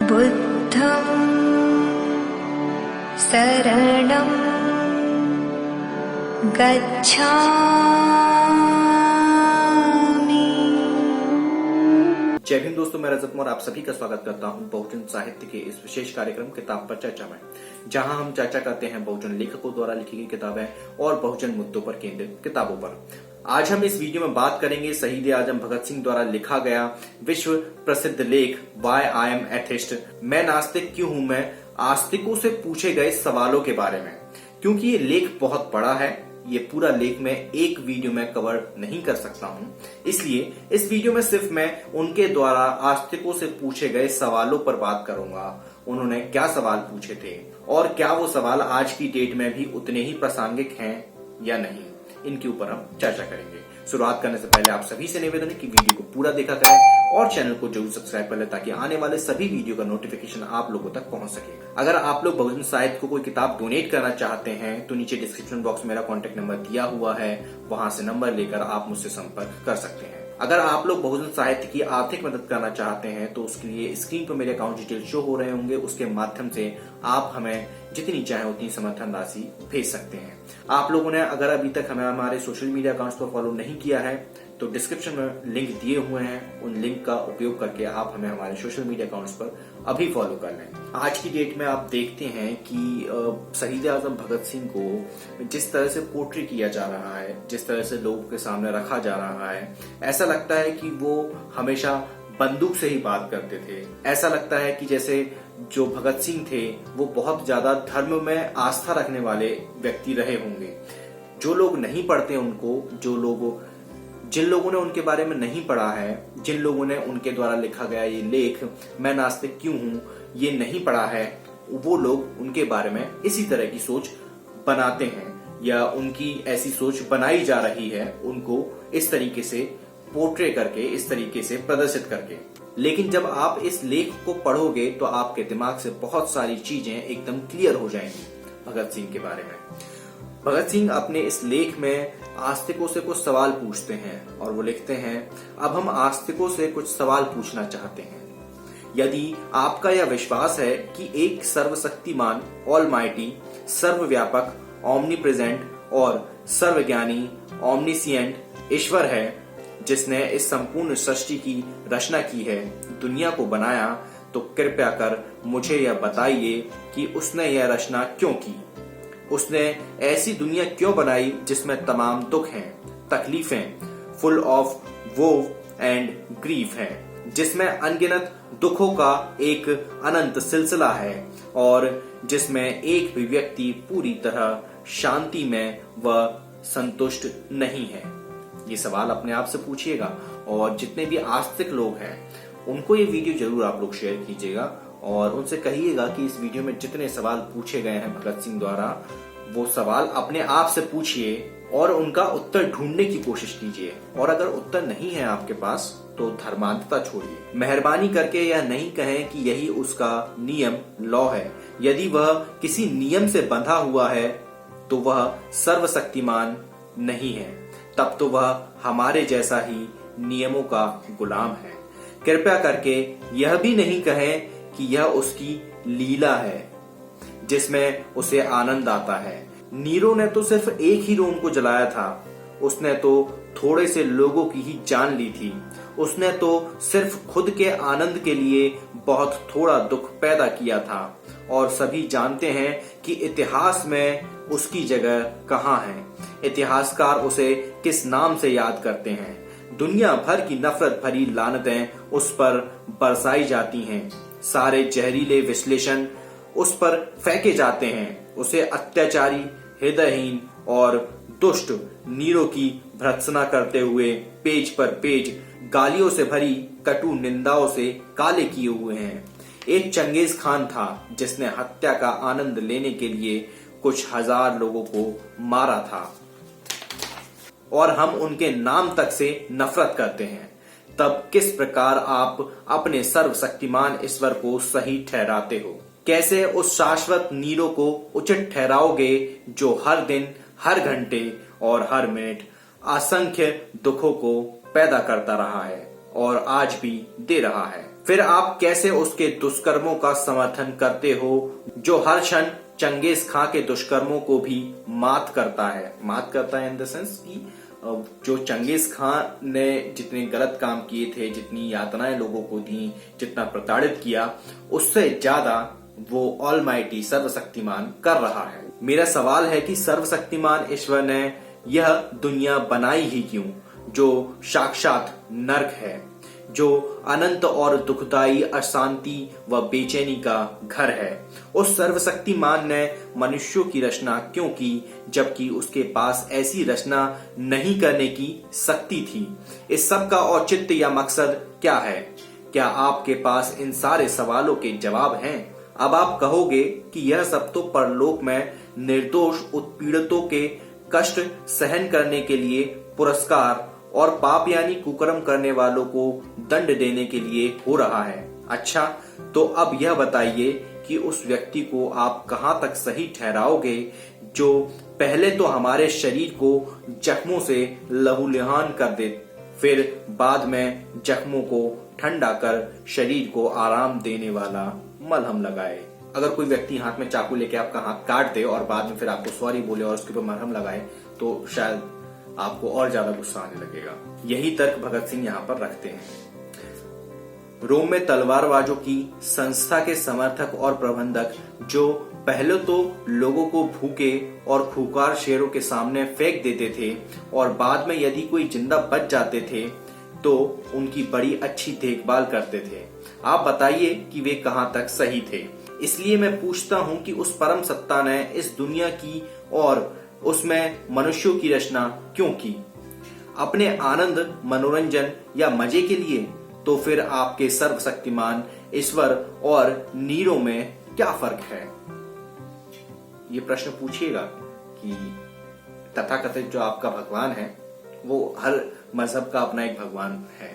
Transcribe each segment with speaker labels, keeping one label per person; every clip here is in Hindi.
Speaker 1: बुद्धं शरणं गच्छामि।
Speaker 2: जय हिंद दोस्तों, मैं रजत कुमार आप सभी का स्वागत करता हूं बहुजन साहित्य के इस विशेष कार्यक्रम किताब पर चर्चा में, जहां हम चर्चा करते हैं बहुजन लेखकों द्वारा लिखी गई किताबें और बहुजन मुद्दों पर केंद्रित किताबों पर। आज हम इस वीडियो में बात करेंगे शहीद आजम भगत सिंह द्वारा लिखा गया विश्व प्रसिद्ध लेख वाई आई एम एथिस्ट, मैं नास्तिक क्यों हूं मैं, आस्तिकों से पूछे गए सवालों के बारे में। क्योंकि ये लेख बहुत बड़ा है, ये पूरा लेख मैं एक वीडियो में कवर नहीं कर सकता हूं, इसलिए इस वीडियो में सिर्फ मैं उनके द्वारा आस्तिकों से पूछे गए सवालों पर बात करूंगा। उन्होंने क्या सवाल पूछे थे और क्या वो सवाल आज की डेट में भी उतने ही प्रासंगिक हैं या नहीं, इनके ऊपर हम चर्चा करेंगे। शुरुआत करने से पहले आप सभी से निवेदन है कि वीडियो को पूरा देखा करें और चैनल को जरूर सब्सक्राइब कर लें ताकि आने वाले सभी वीडियो का नोटिफिकेशन आप लोगों तक पहुंच सके। अगर आप लोग बहुजन साहित्य को कोई किताब डोनेट करना चाहते हैं तो नीचे डिस्क्रिप्शन बॉक्स में मेरा कॉन्टेक्ट नंबर दिया हुआ है, वहां से नंबर लेकर आप मुझसे संपर्क कर सकते हैं। अगर आप लोग बहुजन साहित्य की आर्थिक मदद करना चाहते हैं तो उसके लिए स्क्रीन पर मेरे अकाउंट डिटेल शो हो रहे होंगे, उसके माध्यम से आप हमें जितनी चाहे उतनी समर्थन राशि भेज सकते हैं। आप लोगों ने अगर अभी तक हमें हमारे सोशल मीडिया अकाउंट्स पर फॉलो नहीं किया है तो डिस्क्रिप्शन में लिंक दिए हुए हैं, उन लिंक का उपयोग करके आप हमें हमारे सोशल मीडिया अकाउंट्स पर अभी फॉलो कर लें। आज की डेट में आप देखते हैं कि शहीद आजम भगत सिंह को जिस तरह से पोर्ट्रे किया जा रहा है, जिस तरह से लोगों के सामने रखा जा रहा है, ऐसा लगता है कि वो हमेशा बंदूक से ही बात करते थे। ऐसा लगता है कि जैसे जो भगत सिंह थे वो बहुत ज्यादा धर्म में आस्था रखने वाले व्यक्ति रहे होंगे। जो लोग नहीं पढ़ते उनको, जिन लोगों ने उनके बारे में नहीं पढ़ा है, जिन लोगों ने उनके द्वारा लिखा गया ये लेख मैं नास्तिक क्यों हूं ये नहीं पढ़ा है, वो लोग उनके बारे में इसी तरह की सोच बनाते हैं या उनकी ऐसी सोच बनाई जा रही है, उनको इस तरीके से पोर्ट्रे करके, इस तरीके से प्रदर्शित करके। लेकिन जब आप इस लेख को पढ़ोगे तो आपके दिमाग से बहुत सारी चीजें एकदम क्लियर हो जाएंगी भगत सिंह के बारे में। भगत सिंह अपने इस लेख में आस्तिकों से कुछ सवाल पूछते हैं और वो लिखते हैं, अब हम आस्तिकों से कुछ सवाल पूछना चाहते हैं। यदि आपका यह विश्वास है कि एक सर्वशक्तिमान, ऑलमाइटी, सर्वव्यापक, ओमनीप्रेजेंट और सर्वज्ञानी, ओमनिसिएंट ईश्वर है जिसने इस संपूर्ण सृष्टि की रचना की है, दुनिया को बनाया, तो कृपया कर मुझे यह बताइए कि उसने यह रचना क्यों की। उसने ऐसी दुनिया क्यों बनाई जिसमें तमाम दुख हैं, तकलीफें, फुल ऑफ वो एंड ग्रीफ हैं, जिसमें अनगिनत दुखों का एक अनंत सिलसिला है और जिसमें एक भी व्यक्ति पूरी तरह शांति में व संतुष्ट नहीं है। ये सवाल अपने आप से पूछिएगा और जितने भी आस्तिक लोग हैं उनको ये वीडियो जरूर आप लोग शेयर कीजिएगा और उनसे कहिएगा कि इस वीडियो में जितने सवाल पूछे गए हैं भगत सिंह द्वारा, वो सवाल अपने आप से पूछिए और उनका उत्तर ढूंढने की कोशिश कीजिए। और अगर उत्तर नहीं है आपके पास तो धर्मांधता छोड़िए। मेहरबानी करके यह नहीं कहें कि यही उसका नियम, लॉ है। यदि वह किसी नियम से बंधा हुआ है तो वह सर्वशक्तिमान नहीं है, तब तो वह हमारे जैसा ही नियमों का गुलाम है। कृपया करके यह भी नहीं कहें कि यह उसकी लीला है जिसमें उसे आनंद आता है। नीरो ने तो सिर्फ एक ही रोम को जलाया था, उसने तो थोड़े से लोगों की ही जान ली थी। उसने तो सिर्फ खुद के आनंद के लिए बहुत थोड़ा दुख पैदा किया था और सभी जानते हैं कि इतिहास में उसकी जगह कहाँ है। इतिहासकार उसे किस नाम से याद करते हैं। दुनिया भर की नफरत भरी लानतें उस पर बरसाई जाती हैं, सारे जहरीले विश्लेषण उस पर फेंके जाते हैं। उसे अत्याचारी, हृदयहीन और दुष्ट नीरो की भर्त्सना करते हुए पेज पर पेज गालियों से भरी कटु निंदाओं से काले किए हुए हैं। एक चंगेज खान था जिसने हत्या का आनंद लेने के लिए कुछ हजार लोगों को मारा था और हम उनके नाम तक से नफरत करते हैं। तब किस प्रकार आप अपने सर्वशक्तिमान ईश्वर को सही ठहराते हो? कैसे उस शाश्वत नीरो को उचित ठहराओगे जो हर दिन, हर घंटे और हर मिनट असंख्य दुखों को पैदा करता रहा है और आज भी दे रहा है। फिर आप कैसे उसके दुष्कर्मों का समर्थन करते हो जो हर क्षण चंगेज खां के दुष्कर्मों को भी मात करता है इन द सेंस कि जो चंगेज खां ने जितने गलत काम किए थे, जितनी यातनाएं लोगों को दी, जितना प्रताड़ित किया, उससे ज्यादा वो ऑलमाइटी सर्वशक्तिमान कर रहा है। मेरा सवाल है कि सर्वशक्तिमान ईश्वर ने यह दुनिया बनाई ही क्यों, जो साक्षात नरक है, जो अनंत और दुखदाई अशांति व बेचैनी का घर है। उस सर्वशक्तिमान ने मनुष्यों की रचना क्यों की, जबकि उसके पास ऐसी रचना नहीं करने की शक्ति थी? इस सब का औचित्य या मकसद क्या है? क्या आपके पास इन सारे सवालों के जवाब हैं? अब आप कहोगे कि यह सब तो परलोक में निर्दोष उत्पीड़ितों के कष्ट सहन करने के लिए पुरस्कार और पाप यानी कुकर्म करने वालों को दंड देने के लिए हो रहा है। अच्छा, तो अब यह बताइए कि उस व्यक्ति को आप कहां तक सही ठहराओगे जो पहले तो हमारे शरीर को जख्मों से लहूलुहान कर दे, फिर बाद में जख्मों को ठंडा कर शरीर को आराम देने वाला मलहम लगाए। अगर कोई व्यक्ति हाथ में चाकू लेके आपका हाथ काट दे और बाद में फिर आपको सॉरी बोले और उसके ऊपर मलहम लगाए तो शायद आपको और ज्यादा गुस्सा आने लगेगा। यही तर्क भगत सिंह यहाँ पर रखते हैं। रोम में तलवारबाजों की संस्था के समर्थक और प्रबंधक जो पहले तो लोगों को भूखे और खूंखार शेरों के सामने फेंक देते थे और बाद में यदि कोई जिंदा बच जाते थे तो उनकी बड़ी अच्छी देखभाल करते थे। आप बताइए कि वे कहां तक सही थे? इसलिए मैं पूछता हूं कि उस परम सत्ता ने इस दुनिया की और उसमें मनुष्यों की रचना क्यों की? अपने आनंद, मनोरंजन या मजे के लिए? तो फिर आपके सर्वशक्तिमान ईश्वर और नीरो में क्या फर्क है? ये प्रश्न पूछिएगा कि तथाकथित जो आपका भगवान है वो हर मजहब का अपना एक भगवान है,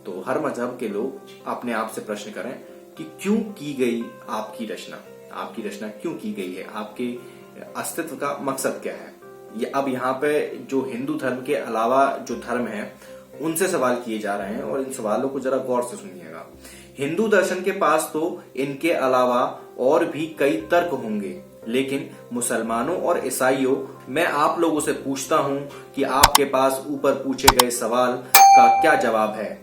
Speaker 2: तो हर मजहब के लोग अपने आप से प्रश्न करें कि क्यों की गई आपकी रचना क्यों की गई है, आपके अस्तित्व का मकसद क्या है? ये अब यहाँ पे जो हिंदू धर्म के अलावा जो धर्म है उनसे सवाल किए जा रहे हैं और इन सवालों को जरा गौर से सुनिएगा। हिंदू दर्शन के पास तो इनके अलावा और भी कई तर्क होंगे, लेकिन मुसलमानों और ईसाइयों, मैं आप लोगों से पूछता हूं कि आपके पास ऊपर पूछे गए सवाल का क्या जवाब है?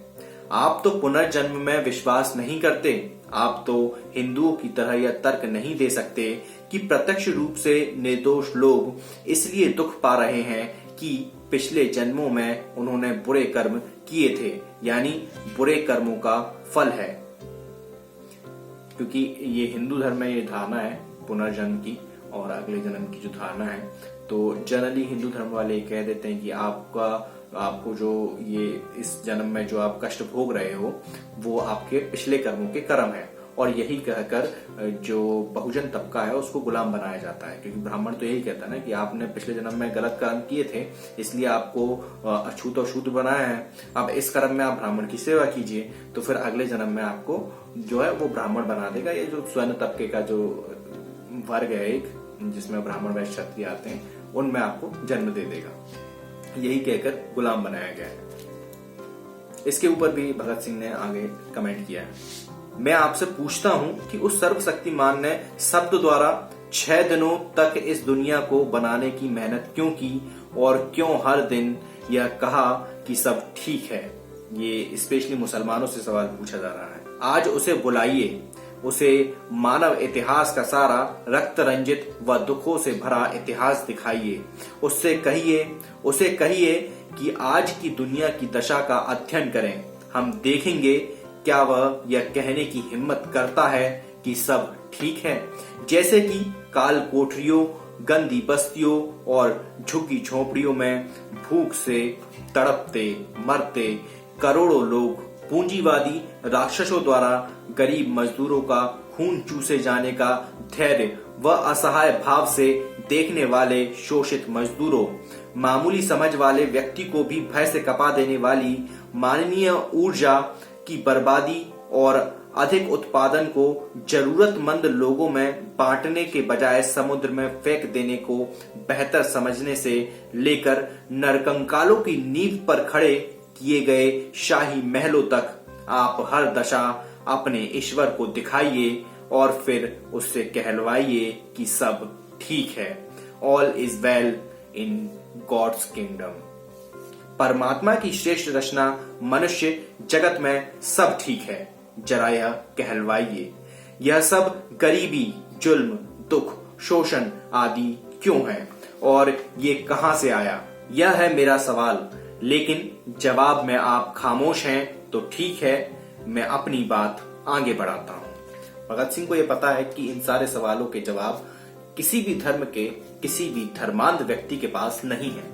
Speaker 2: आप तो पुनर्जन्म में विश्वास नहीं करते। आप तो हिंदुओं की तरह यह तर्क नहीं दे सकते कि प्रत्यक्ष रूप से निर्दोष लोग इसलिए दुख पा रहे हैं कि पिछले जन्मों में उन्होंने बुरे कर्म किए थे, यानी बुरे कर्मों का फल है। क्योंकि ये हिंदू धर्म में ये धारणा है पुनर्जन्म की और अगले जन्म की जो धारणा है, तो जनरली हिंदू धर्म वाले कह देते हैं कि आपको जो ये इस जन्म में जो आप कष्ट भोग रहे हो वो आपके पिछले कर्मों के कर्म है, और यही कहकर जो बहुजन तबका है उसको गुलाम बनाया जाता है। क्योंकि ब्राह्मण तो यही कहता है ना कि आपने पिछले जन्म में गलत कर्म किए थे इसलिए आपको अछूत और शूद्र बनाया है, अब इस कर्म में आप ब्राह्मण की सेवा कीजिए तो फिर अगले जन्म में आपको जो है वो ब्राह्मण बना देगा। ये जो स्वर्ण तबके का जो वर्ग है एक, जिसमें ब्राह्मण वैश्य क्षत्रिय आते हैं, उनमें आपको जन्म दे देगा, यही कहकर गुलाम बनाया गया है। इसके ऊपर भी भगत सिंह ने आगे कमेंट किया है। मैं आपसे पूछता हूं कि उस सर्वशक्तिमान ने शब्द द्वारा 6 दिनों तक इस दुनिया को बनाने की मेहनत क्यों की और क्यों हर दिन यह कहा कि सब ठीक है? ये स्पेशली मुसलमानों से सवाल पूछा जा रहा है। आज उसे बुलाइए, उसे मानव इतिहास का सारा रक्त रंजित व दुखों से भरा इतिहास दिखाइए। उसे कहिए कि आज की दुनिया की दशा का अध्ययन करें। हम देखेंगे क्या वह यह कहने की हिम्मत करता है कि सब ठीक है। जैसे कि काल कोठरियों, गंदी बस्तियों और झुग्गी झोपड़ियों में भूख से तड़पते मरते करोड़ों लोग पूंजीवादी राक्षसों द्वारा गरीब मजदूरों का खून चूसे जाने का धैर्य व असहाय भाव से देखने वाले शोषित मजदूरों, मामूली समझ वाले व्यक्ति को भी भय से कपा देने वाली मानवीय ऊर्जा की बर्बादी और अधिक उत्पादन को जरूरतमंद लोगों में बांटने के बजाय समुद्र में फेंक देने को बेहतर समझने से लेकर नरकंकालों की नींव पर खड़े किए गए शाही महलों तक आप हर दशा अपने ईश्वर को दिखाइए और फिर उससे कहलवाइए कि सब ठीक है, all is well in God's kingdom. परमात्मा की श्रेष्ठ रचना मनुष्य जगत में सब ठीक है, जरा यह कहलवाइए। यह सब गरीबी, जुल्म, दुख, शोषण आदि क्यों है और ये कहां से आया? यह है मेरा सवाल, लेकिन जवाब में आप खामोश हैं तो ठीक है, मैं अपनी बात आगे बढ़ाता हूं। भगत सिंह को यह पता है कि इन सारे सवालों के जवाब किसी भी धर्म के, किसी भी धर्मांध व्यक्ति के पास नहीं है,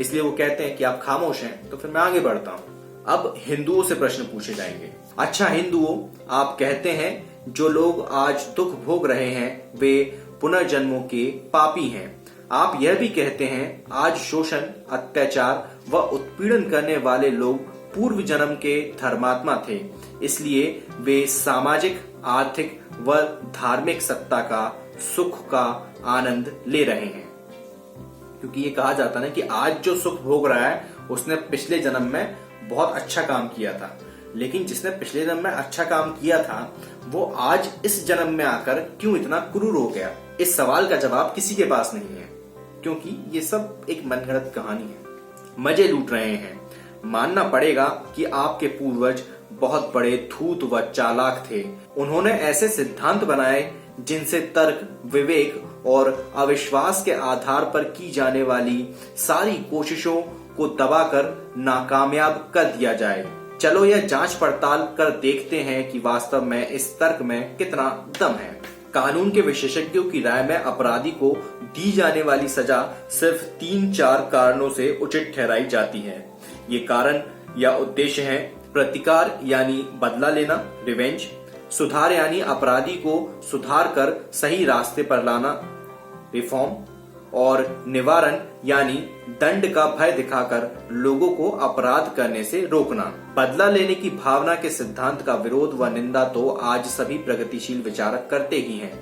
Speaker 2: इसलिए वो कहते हैं कि आप खामोश हैं तो फिर मैं आगे बढ़ता हूं। अब हिंदुओं से प्रश्न पूछे जाएंगे। अच्छा हिंदुओं, आप कहते हैं जो लोग आज दुख भोग रहे हैं वे पुनर्जन्मों के पापी हैं। आप यह भी कहते हैं आज शोषण, अत्याचार व उत्पीड़न करने वाले लोग पूर्व जन्म के धर्मात्मा थे, इसलिए वे सामाजिक, आर्थिक व धार्मिक सत्ता का, सुख का आनंद ले रहे हैं। क्योंकि ये कहा जाता है कि आज जो सुख भोग रहा है उसने पिछले जन्म में बहुत अच्छा काम किया था, लेकिन जिसने पिछले जन्म में अच्छा काम किया था वो आज इस जन्म में आकर क्यों इतना क्रूर हो गया? इस सवाल का जवाब किसी के पास नहीं है, क्योंकि ये सब एक मनगढ़ंत कहानी है। मजे लूट रहे हैं। मानना पड़ेगा कि आपके पूर्वज बहुत बड़े धूर्त व चालाक थे। उन्होंने ऐसे सिद्धांत बनाए जिनसे तर्क, विवेक और अविश्वास के आधार पर की जाने वाली सारी कोशिशों को दबाकर नाकामयाब कर दिया जाए। चलो यह जांच पड़ताल कर देखते हैं कि वास्तव में इस तर्क में कितना दम है। कानून के विशेषज्ञों की राय में अपराधी को दी जाने वाली सजा सिर्फ 3-4 कारणों से उचित ठहराई जाती है। ये कारण या उद्देश्य हैं प्रतिकार यानी बदला लेना, रिवेंज, सुधार यानी अपराधी को सुधार कर सही रास्ते पर लाना, रिफॉर्म, और निवारण यानी दंड का भय दिखाकर लोगों को अपराध करने से रोकना। बदला लेने की भावना के सिद्धांत का विरोध व निंदा तो आज सभी प्रगतिशील विचारक करते ही हैं।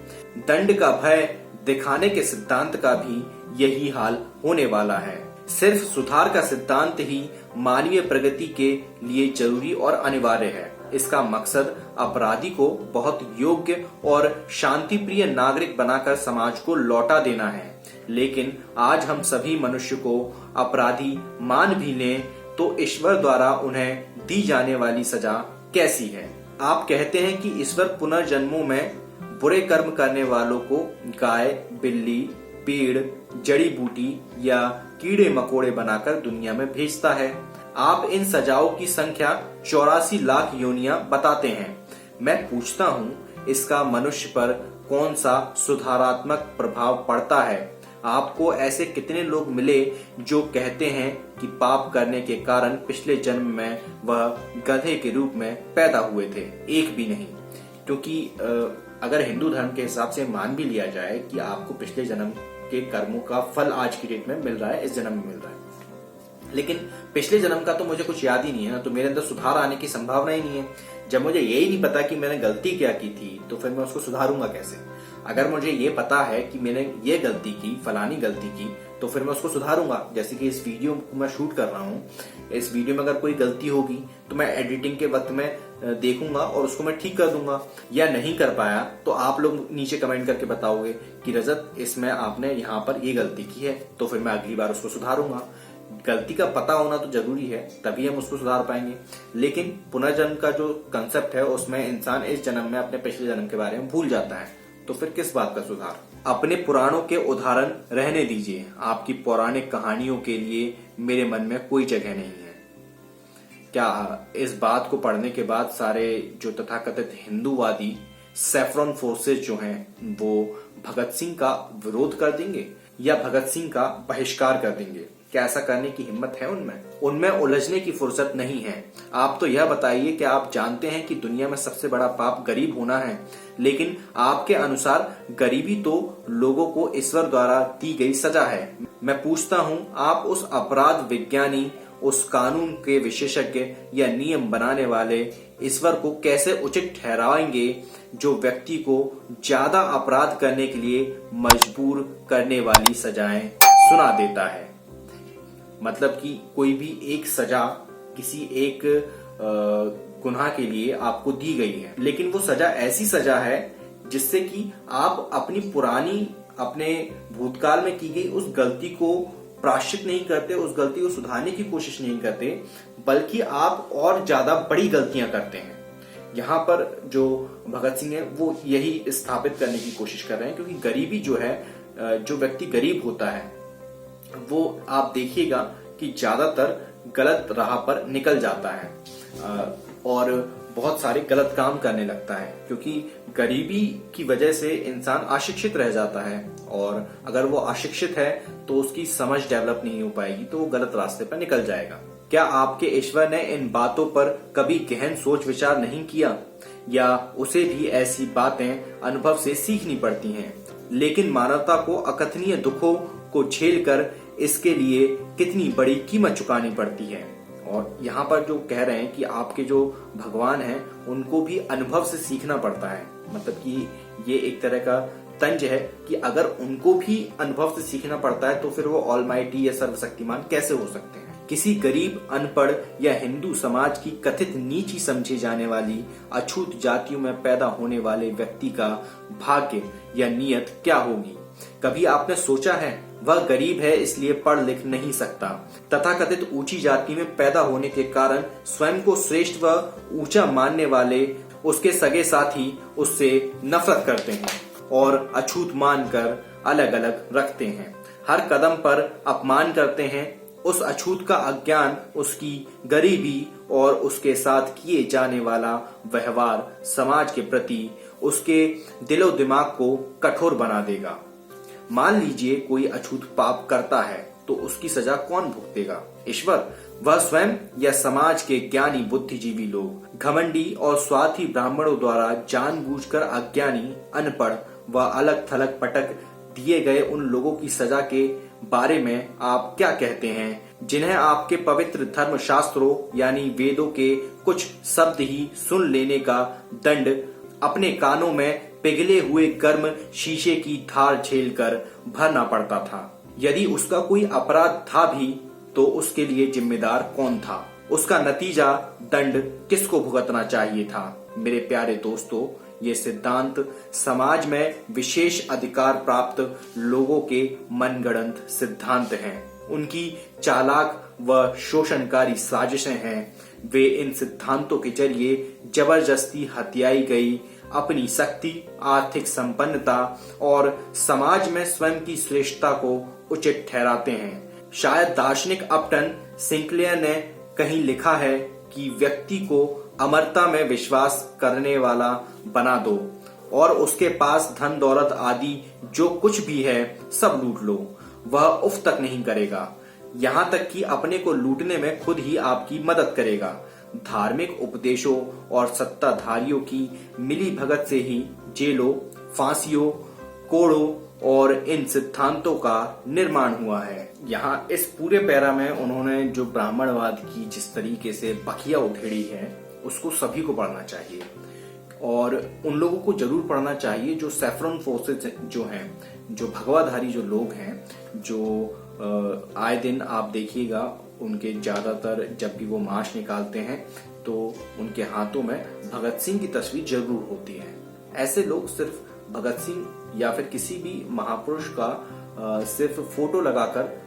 Speaker 2: दंड का भय दिखाने के सिद्धांत का भी यही हाल होने वाला है। सिर्फ सुधार का सिद्धांत ही मानवीय प्रगति के लिए जरूरी और अनिवार्य है। इसका मकसद अपराधी को बहुत योग्य और शांतिप्रिय नागरिक बनाकर समाज को लौटा देना है। लेकिन आज हम सभी मनुष्य को अपराधी मान भी लें तो ईश्वर द्वारा उन्हें दी जाने वाली सजा कैसी है? आप कहते हैं कि ईश्वर पुनर्जन्मों में बुरे कर्म करने वालों को गाय, बिल्ली, पेड़, जड़ी बूटी या कीड़े मकोड़े बनाकर दुनिया में भेजता है। आप इन सजाओं की संख्या 84 लाख योनियां बताते हैं। मैं पूछता हूँ, इसका मनुष्य पर कौन सा सुधारात्मक प्रभाव पड़ता है? आपको ऐसे कितने लोग मिले जो कहते हैं कि पाप करने के कारण पिछले जन्म में वह गधे के रूप में पैदा हुए थे? एक भी नहीं। क्योंकि अगर हिंदू धर्म के हिसाब से मान भी लिया जाए कि आपको पिछले जन्म के कर्मों का फल आज की डेट में मिल रहा है, इस जन्म में मिल रहा है, लेकिन पिछले जन्म का तो मुझे कुछ याद ही नहीं है ना, तो मेरे अंदर सुधार आने की संभावना ही नहीं है। जब मुझे यही नहीं पता कि मैंने गलती क्या की थी तो फिर मैं उसको सुधारूंगा कैसे? अगर मुझे ये पता है कि मैंने ये गलती की, फलानी गलती की, तो फिर मैं उसको सुधारूंगा। जैसे कि इस वीडियो को मैं शूट कर रहा हूँ, इस वीडियो में अगर कोई गलती होगी तो मैं एडिटिंग के वक्त में देखूंगा और उसको मैं ठीक कर दूंगा। या नहीं कर पाया तो आप लोग नीचे कमेंट करके बताओगे कि रजत इसमें आपने यहाँ पर ये गलती की है, तो फिर मैं अगली बार उसको सुधारूंगा। गलती का पता होना तो जरूरी है, तभी हम उसको सुधार पाएंगे। लेकिन पुनर्जन्म का जो कंसेप्ट है उसमें इंसान इस जन्म में अपने पिछले जन्म के बारे में भूल जाता है, तो फिर किस बात का सुधार? अपने पुराणों के उदाहरण रहने दीजिए। आपकी पौराणिक कहानियों के लिए मेरे मन में कोई जगह नहीं है। क्या इस बात को पढ़ने के बाद सारे जो तथाकथित हिंदूवादी सैफ्रॉन फोर्सेस जो हैं वो भगत सिंह का विरोध कर देंगे या भगत सिंह का बहिष्कार कर देंगे? क्या ऐसा करने की हिम्मत है उनमें? उनमें उलझने की फुर्सत नहीं है। आप तो यह बताइए कि आप जानते हैं कि दुनिया में सबसे बड़ा पाप गरीब होना है, लेकिन आपके अनुसार गरीबी तो लोगों को ईश्वर द्वारा दी गई सजा है। मैं पूछता हूँ, आप उस अपराध विज्ञानी, उस कानून के विशेषज्ञ या नियम बनाने वाले ईश्वर को कैसे उचित ठहराएंगे जो व्यक्ति को ज्यादा अपराध करने के लिए मजबूर करने वाली सजाएं सुना देता है? मतलब कि कोई भी एक सजा किसी एक गुनाह के लिए आपको दी गई है, लेकिन वो सजा ऐसी सजा है जिससे कि आप अपने भूतकाल में की गई उस गलती को प्रायश्चित नहीं करते, उस गलती को सुधारने की कोशिश नहीं करते, बल्कि आप और ज्यादा बड़ी गलतियां करते हैं। यहाँ पर जो भगत सिंह है वो यही स्थापित करने की कोशिश कर रहे हैं, क्योंकि गरीबी जो है, जो व्यक्ति गरीब होता है वो आप देखिएगा कि ज्यादातर गलत राह पर निकल जाता है और बहुत सारे गलत काम करने लगता है, क्योंकि गरीबी की वजह से इंसान अशिक्षित रह जाता है, और अगर वो अशिक्षित है तो उसकी समझ डेवलप नहीं हो पाएगी, तो वो गलत रास्ते पर निकल जाएगा। क्या आपके ईश्वर ने इन बातों पर कभी गहन सोच विचार नहीं किया, या उसे भी ऐसी बातें अनुभव से सीखनी पड़ती हैं? लेकिन मानवता को अकथनीय दुखों को झेलकर इसके लिए कितनी बड़ी कीमत चुकानी पड़ती है। और यहाँ पर जो कह रहे हैं कि आपके जो भगवान हैं उनको भी अनुभव से सीखना पड़ता है, मतलब कि ये एक तरह का तंज है कि अगर उनको भी अनुभव से सीखना पड़ता है तो फिर वो ऑलमाइटी या सर्वशक्तिमान कैसे हो सकते हैं। किसी गरीब, अनपढ़ या हिंदू समाज की कथित नीची समझी जाने वाली अछूत जातियों में पैदा होने वाले व्यक्ति का भाग्य या नियत क्या होगी? कभी आपने सोचा है वह गरीब है इसलिए पढ़ लिख नहीं सकता, तथाकथित ऊंची जाति में पैदा होने के कारण स्वयं को श्रेष्ठ व ऊंचा मानने वाले उसके सगे साथी उससे नफरत करते हैं और अछूत मानकर अलग अलग रखते हैं, हर कदम पर अपमान करते हैं। उस अछूत का अज्ञान उसकी गरीबी और उसके साथ किए जाने वाला व्यवहार समाज के प्रति उसके दिलो दिमाग को कठोर बना देगा। मान लीजिए कोई अछूत पाप करता है तो उसकी सजा कौन भुगतेगा? ईश्वर, वह स्वयं या समाज के ज्ञानी बुद्धिजीवी लोग? घमंडी और स्वार्थी ब्राह्मणों द्वारा जानबूझकर अज्ञानी, अनपढ़ व अलग थलग पटक दिए गए उन लोगों की सजा के बारे में आप क्या कहते हैं, जिन्हें आपके पवित्र धर्म शास्त्रों यानी वेदों के कुछ शब्द ही सुन लेने का दंड अपने कानों में पिघले हुए गर्म शीशे की धार झेलकर भरना पड़ता था? यदि उसका कोई अपराध था भी तो उसके लिए जिम्मेदार कौन था? उसका नतीजा दंड किसको भुगतना चाहिए था? मेरे प्यारे दोस्तों, ये सिद्धांत समाज में विशेष अधिकार प्राप्त लोगों के मनगढ़ंत सिद्धांत हैं। उनकी चालाक व शोषणकारी साजिशें हैं। वे इन सिद्धांतों के जरिए जबरदस्ती हथियाई गई अपनी शक्ति, आर्थिक संपन्नता और समाज में स्वयं की श्रेष्ठता को उचित ठहराते हैं। शायद दार्शनिक अपटन सिंक्लेयर ने कहीं लिखा है कि व्यक्ति को अमरता में विश्वास करने वाला बना दो और उसके पास धन दौलत आदि जो कुछ भी है सब लूट लो, वह उफ तक नहीं करेगा, यहाँ तक कि अपने को लूटने में खुद ही आपकी मदद करेगा। धार्मिक उपदेशों और सत्ताधारियों की मिली भगत से ही जेलों, फांसियों, कोड़ों और इन सिद्धांतों का निर्माण हुआ है। यहाँ इस पूरे पैरा में उन्होंने जो ब्राह्मणवाद की जिस तरीके से बखिया उधेड़ी है उसको सभी को पढ़ना चाहिए, और उन लोगों को जरूर पढ़ना चाहिए जो सैफरन फोर्सेज जो हैं, जो भगवाधारी जो लोग हैं, जो आए दिन आप देखिएगा उनके ज्यादातर जब भी वो मार्च निकालते हैं तो उनके हाथों में भगत सिंह की तस्वीर जरूर होती है। ऐसे लोग सिर्फ भगत सिंह या फिर किसी भी महापुरुष का सिर्फ फोटो लगाकर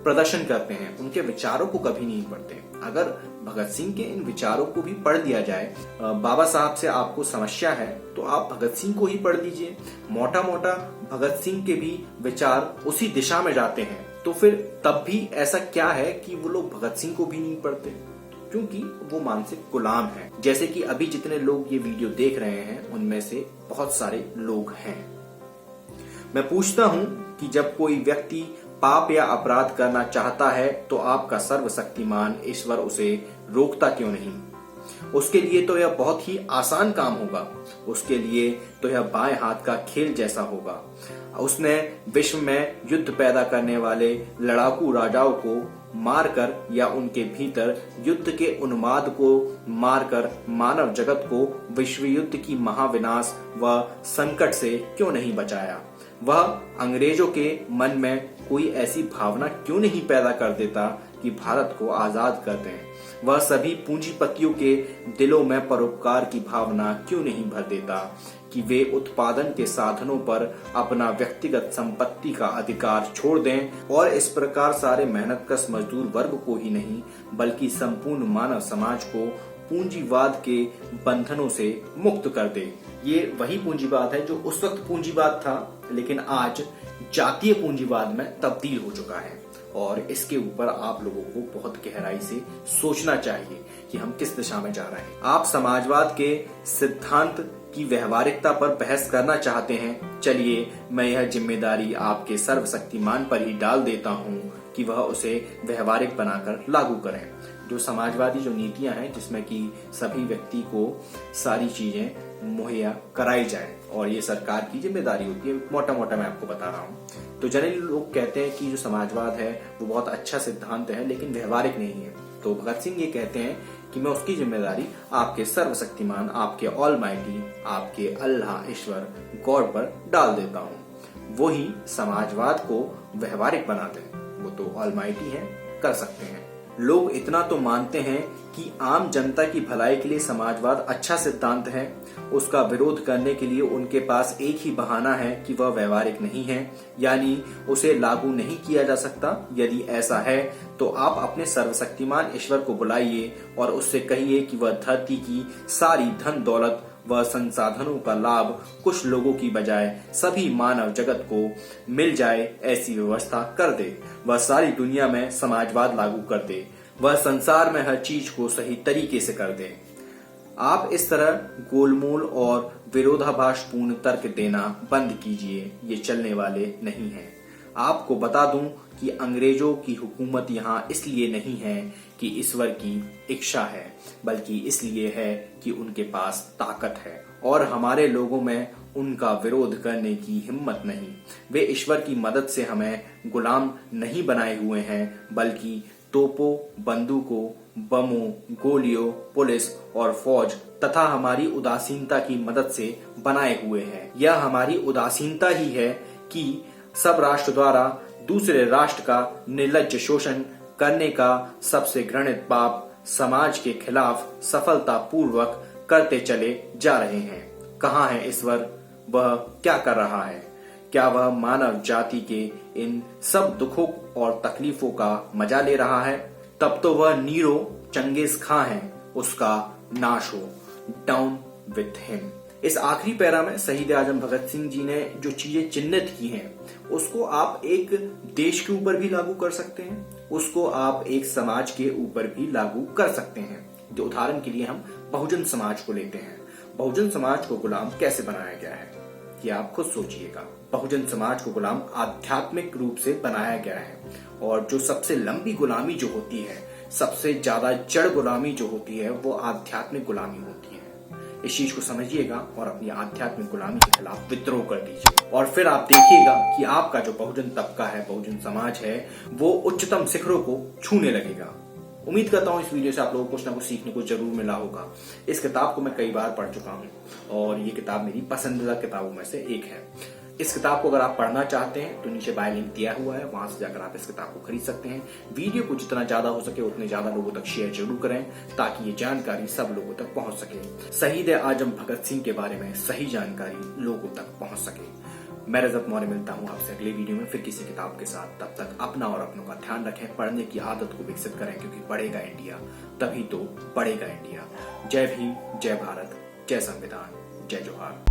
Speaker 2: प्रदर्शन करते हैं, उनके विचारों को कभी नहीं पढ़ते। अगर भगत सिंह के इन विचारों को भी पढ़ लिया जाए, बाबा साहब से आपको समस्या है तो आप भगत सिंह को ही पढ़ लीजिए। मोटा मोटा भगत सिंह के भी विचार उसी दिशा में जाते हैं, तो फिर तब भी ऐसा क्या है कि वो लोग भगत सिंह को भी नहीं पढ़ते? क्योंकि वो मानसिक गुलाम हैं। जैसे कि अभी जितने लोग ये वीडियो देख रहे हैं उनमें से बहुत सारे लोग हैं। मैं पूछता हूं कि जब कोई व्यक्ति पाप या अपराध करना चाहता है तो आपका सर्वशक्तिमान ईश्वर उसे रोकता क्यों नहीं? उसके लिए तो यह बहुत ही आसान काम होगा, उसके लिए तो यह बाएं हाथ का खेल जैसा होगा। उसने विश्व में युद्ध पैदा करने वाले लड़ाकू राजाओं को मारकर या उनके भीतर युद्ध के उन्माद को मारकर मानव जगत को विश्व युद्ध की महाविनाश व संकट से क्यों नहीं बचाया? वह अंग्रेजों के मन में कोई ऐसी भावना क्यों नहीं पैदा कर देता कि भारत को आजाद कर दें? वह सभी पूंजीपतियों के दिलों में परोपकार की भावना क्यों नहीं भर देता कि वे उत्पादन के साधनों पर अपना व्यक्तिगत संपत्ति का अधिकार छोड़ दें और इस प्रकार सारे मेहनतकश मजदूर वर्ग को ही नहीं बल्कि संपूर्ण मानव समाज को पूंजीवाद के बंधनों से मुक्त कर दे। ये वही पूंजीवाद है जो उस वक्त पूंजीवाद था लेकिन आज जातीय पूंजीवाद में तब्दील हो चुका है। और इसके ऊपर आप लोगों को बहुत गहराई से सोचना चाहिए कि हम किस दिशा में जा रहे हैं। आप समाजवाद के सिद्धांत की व्यवहारिकता पर बहस करना चाहते हैं, चलिए मैं यह जिम्मेदारी आपके सर्वशक्तिमान पर ही डाल देता हूं कि वह उसे व्यवहारिक बनाकर लागू करें। जो समाजवादी जो नीतियां हैं जिसमें कि सभी व्यक्ति को सारी चीजें मुहैया कराई जाए और ये सरकार की जिम्मेदारी होती है, मोटा मोटा मैं आपको बता रहा हूँ। तो जनरली लोग कहते हैं कि जो समाजवाद है वो बहुत अच्छा सिद्धांत है लेकिन व्यवहारिक नहीं है। तो भगत सिंह ये कहते हैं कि मैं उसकी जिम्मेदारी आपके सर्वशक्तिमान, आपके ऑलमाइटी, आपके अल्लाह ईश्वर गॉड पर डाल देता हूँ। वो ही समाजवाद को व्यवहारिक बनाते हैं, वो तो ऑलमाइटी है, कर सकते हैं। लोग इतना तो मानते हैं कि आम जनता की भलाई के लिए समाजवाद अच्छा सिद्धांत है, उसका विरोध करने के लिए उनके पास एक ही बहाना है कि वह व्यवहारिक नहीं है, यानी उसे लागू नहीं किया जा सकता। यदि ऐसा है तो आप अपने सर्वशक्तिमान ईश्वर को बुलाइए और उससे कहिए कि वह धरती की सारी धन दौलत व संसाधनों का लाभ कुछ लोगों की बजाय सभी मानव जगत को मिल जाए, ऐसी व्यवस्था कर दे। वह सारी दुनिया में समाजवाद लागू कर दे, वह संसार में हर चीज को सही तरीके से कर दे। आप इस तरह गोलमोल और विरोधाभासपूर्ण तर्क देना बंद कीजिए, ये चलने वाले नहीं है। आपको बता दूं कि अंग्रेजों की हुकूमत यहाँ इसलिए नहीं है कि ईश्वर की इच्छा है, बल्कि इसलिए है कि उनके पास ताकत है और हमारे लोगों में उनका विरोध करने की हिम्मत नहीं। वे ईश्वर की मदद से हमें गुलाम नहीं बनाए हुए हैं, बल्कि तोपों, बंदूकों, बमों, गोलियों, पुलिस और फौज तथा हमारी उदासीनता की मदद से बनाए हुए हैं। यह हमारी उदासीनता ही है कि सब राष्ट्र द्वारा दूसरे राष्ट्र का निर्लज्ज शोषण करने का सबसे घृणित पाप समाज के खिलाफ सफलता पूर्वक करते चले जा रहे हैं। कहाँ है ईश्वर? वह क्या कर रहा है? क्या वह मानव जाति के इन सब दुखों और तकलीफों का मजा ले रहा है? तब तो वह नीरो चंगेज खां है, उसका नाश हो। Down with him. इस आखिरी पैरा में शहीद आजम भगत सिंह जी ने जो चीजें चिन्हित की हैं उसको आप एक देश के ऊपर भी लागू कर सकते हैं, उसको आप एक समाज के ऊपर भी लागू कर सकते हैं। जो उदाहरण के लिए हम बहुजन समाज को लेते हैं। बहुजन समाज को गुलाम कैसे बनाया गया है कि आप खुद सोचिएगा। बहुजन समाज को गुलाम आध्यात्मिक रूप से बनाया गया है और जो सबसे लंबी गुलामी जो होती है, सबसे ज्यादा जड़ गुलामी जो होती है, वो आध्यात्मिक गुलामी होती है। इस चीज को समझिएगा और अपनी आध्यात्मिक गुलामी के खिलाफ विद्रोह कर दीजिए और फिर आप देखिएगा कि आपका जो बहुजन तबका है, बहुजन समाज है, वो उच्चतम शिखरों को छूने लगेगा। उम्मीद करता हूँ इस वीडियो से आप लोगों को कुछ ना कुछ सीखने को जरूर मिला होगा। इस किताब को मैं कई बार पढ़ चुका हूँ और ये किताब मेरी पसंदीदा किताबों में से एक है। इस किताब को अगर आप पढ़ना चाहते हैं तो नीचे बाय लिंक दिया हुआ है, वहां से जाकर आप इस किताब को खरीद सकते हैं। वीडियो को जितना ज्यादा हो सके उतने ज्यादा लोगों तक शेयर जरूर करें ताकि ये जानकारी सब लोगों तक पहुंच सके। शहीद आजम भगत सिंह के बारे में सही जानकारी लोगों तक पहुंच सके। मैं रजत मौर्य मिलता हूं आपसे अगले वीडियो में फिर किसी किताब के साथ। तब तक अपना और अपनों का ध्यान रखें, पढ़ने की आदत को विकसित करें, क्योंकि पढ़ेगा इंडिया तभी तो बढ़ेगा इंडिया। जय भीम, जय भारत, जय संविधान, जय जोहार।